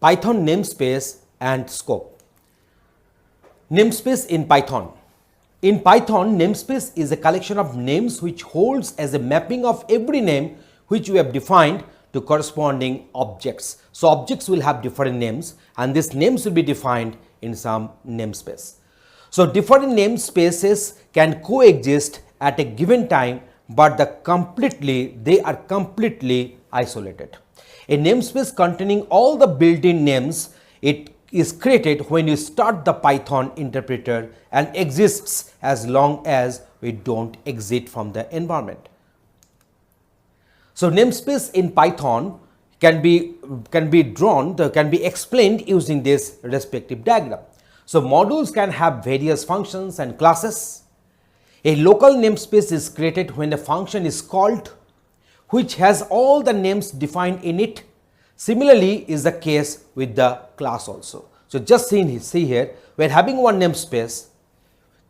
Python namespace and scope. Namespace in Python. In Python, namespace is a collection of names which holds as a mapping of every name which we have defined to corresponding objects. So objects will have different names and these names will be defined in some namespace. So different namespaces can coexist at a given time, but they are completely isolated. A namespace containing all the built-in names, it is created when you start the Python interpreter and exists as long as we don't exit from the environment. So namespace in Python can be explained using this respective diagram. So modules can have various functions and classes. A local namespace is created when a function is called which has all the names defined in it. Similarly is the case with the class also. So just see here, we are having one namespace.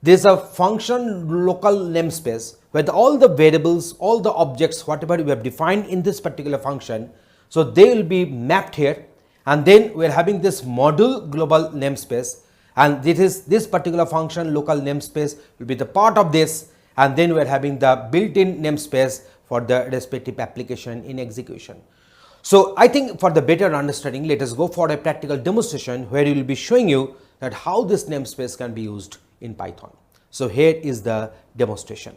There is a function local namespace where all the variables, all the objects, whatever we have defined in this particular function, so they will be mapped here. And then we are having this module global namespace, and this particular function local namespace will be the part of this, and then we are having the built-in namespace for the respective application in execution. So I think for the better understanding, let us go for a practical demonstration where we will be showing you that how this namespace can be used in Python. So here is the demonstration.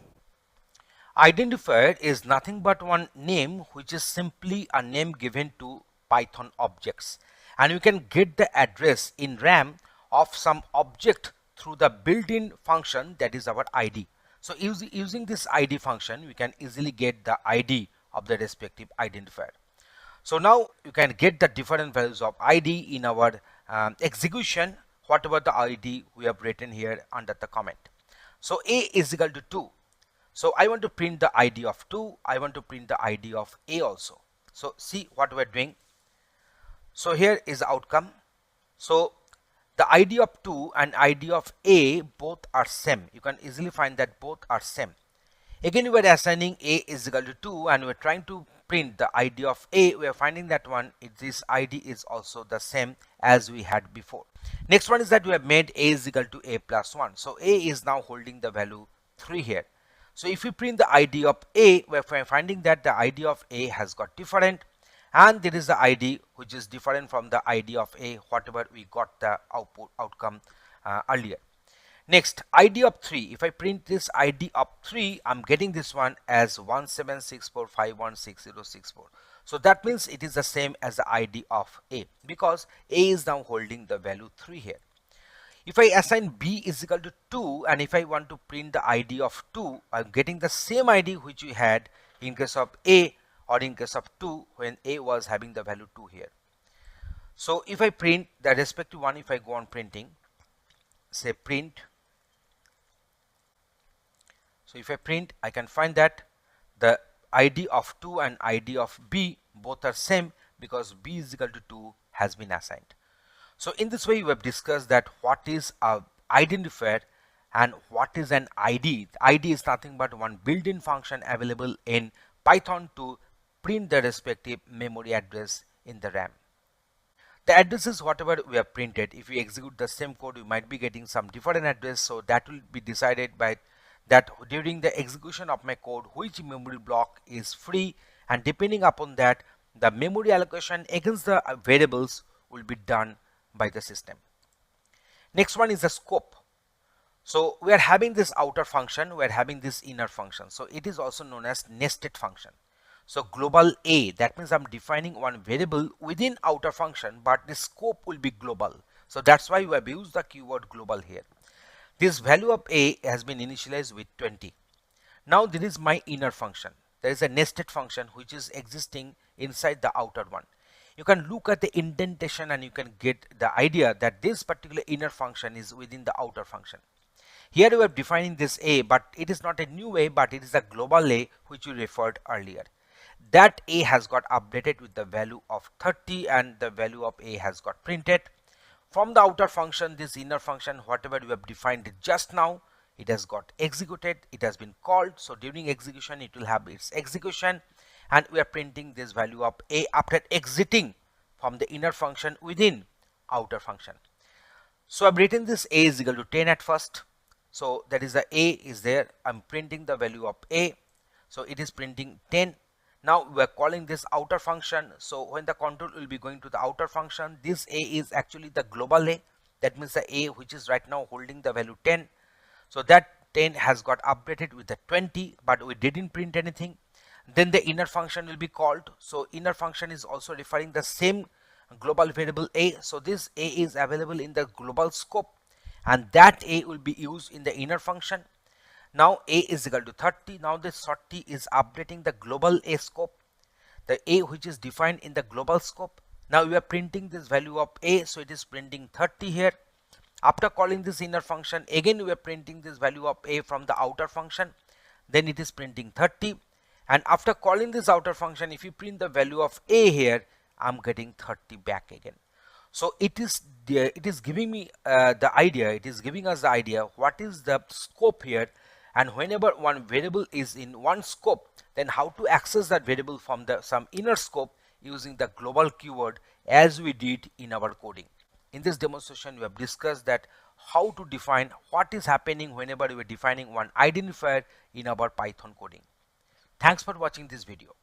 Identifier is nothing but one name which is simply a name given to Python objects, and you can get the address in RAM of some object through the built-in function, that is our ID. So using this ID function, we can easily get the ID of the respective identifier. So now you can get the different values of ID in our execution, whatever the ID we have written here under the comment. So A is equal to 2. So I want to print the ID of 2. I want to print the ID of A also. So see what we are doing. So here is the outcome. So the ID of 2 and ID of A both are same. You can easily find that both are same. Again, we are assigning A is equal to 2 and we are trying to print the ID of A. We are finding that this ID is also the same as we had before. Next one is that we have made A is equal to A plus 1. So A is now holding the value 3 here. So if we print the ID of A, we are finding that the ID of A has got different, and there is the ID which is different from the ID of A, whatever we got the outcome earlier. Next, ID of 3. If I print this ID of 3, I'm getting this one as 1764516064. So that means it is the same as the ID of A, because A is now holding the value 3 here. If I assign B is equal to 2, and if I want to print the ID of 2, I'm getting the same ID which we had in case of A or in case of 2 when A was having the value 2 here. So if I print the respective one, if I go on printing, say print. So if I print, I can find that the ID of 2 and ID of B both are same because B is equal to 2 has been assigned. So in this way we have discussed that what is a identifier and what is an ID. ID is nothing but one built-in function available in Python to print the respective memory address in the RAM. The address is whatever we have printed. If we execute the same code, we might be getting some different address, so that will be decided by that during the execution of my code which memory block is free, and depending upon that the memory allocation against the variables will be done by the system. Next one is the scope. So we are having this outer function, we are having this inner function, so it is also known as nested function. So global A, that means I'm defining one variable within outer function, but the scope will be global. So that's why we have used the keyword global here. This value of A has been initialized with 20. Now there is my inner function. There is a nested function which is existing inside the outer one. You can look at the indentation and you can get the idea that this particular inner function is within the outer function. Here we are defining this A, but it is not a new A, but it is a global A which we referred earlier. That A has got updated with the value of 30 and the value of A has got printed. From the outer function, this inner function, whatever we have defined just now, it has got executed, it has been called. So during execution it will have its execution, and we are printing this value of A after exiting from the inner function within outer function. So I've written this a is equal to 10 at first. So that is the a is there. I'm printing the value of a. So it is printing 10. Now we are calling this outer function. So when the control will be going to the outer function, this a is actually the global a. That means the a which is right now holding the value 10. So that 10 has got updated with the 20, but we didn't print anything. Then the inner function will be called. So inner function is also referring the same global variable a. So this a is available in the global scope, and that a will be used in the inner function. Now a is equal to 30. Now this 30 is updating the global a scope, the a which is defined in the global scope. Now we are printing this value of a, so it is printing 30 here. After calling this inner function, again we are printing this value of a from the outer function, then it is printing 30. And after calling this outer function, if you print the value of a here, I'm getting 30 back again. So it is giving me the idea, it is giving us the idea what is the scope here, and whenever one variable is in one scope, then how to access that variable from the some inner scope using the global keyword, as we did in our coding. In this demonstration, we have discussed that how to define what is happening whenever we are defining one identifier in our Python coding. Thanks for watching this video.